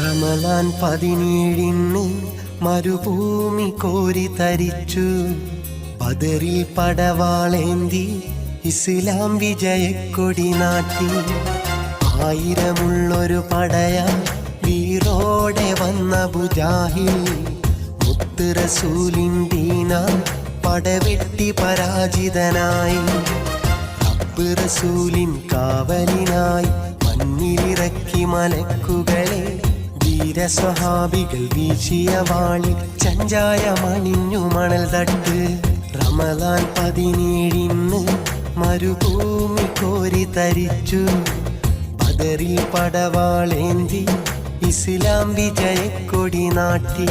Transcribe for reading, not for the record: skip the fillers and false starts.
റമദാൻ 17 മരുഭൂമി കോരി തരിച്ചു. ബദറിൽ പടവാളേന്തി ഇസ്ലാം വിജയക്കൊടി നാട്ടി. ആയിരമുള്ളൊരു പടയ വീറോടെ വന്ന ബുജാഹിൽ മുത്ത് റസൂലിൻ ദീന പടവെട്ടി പരാജിതനായി. റബ്ബ് റസൂലിൻ കാവലിനായി മണ്ണിലിറക്കി മലക്കുകളെ. വീരസ്വഹാബികൾ വീശിയ വാളിൽ ചഞ്ചായമണിഞ്ഞു മണൽ തട്ട്. റമദാൻ 17 മരുഭൂമി കോരി തരിച്ചു. ബദറിൽ പടവാളേന്തി ഇസ്ലാം വിജയക്കൊടി നാട്ടി.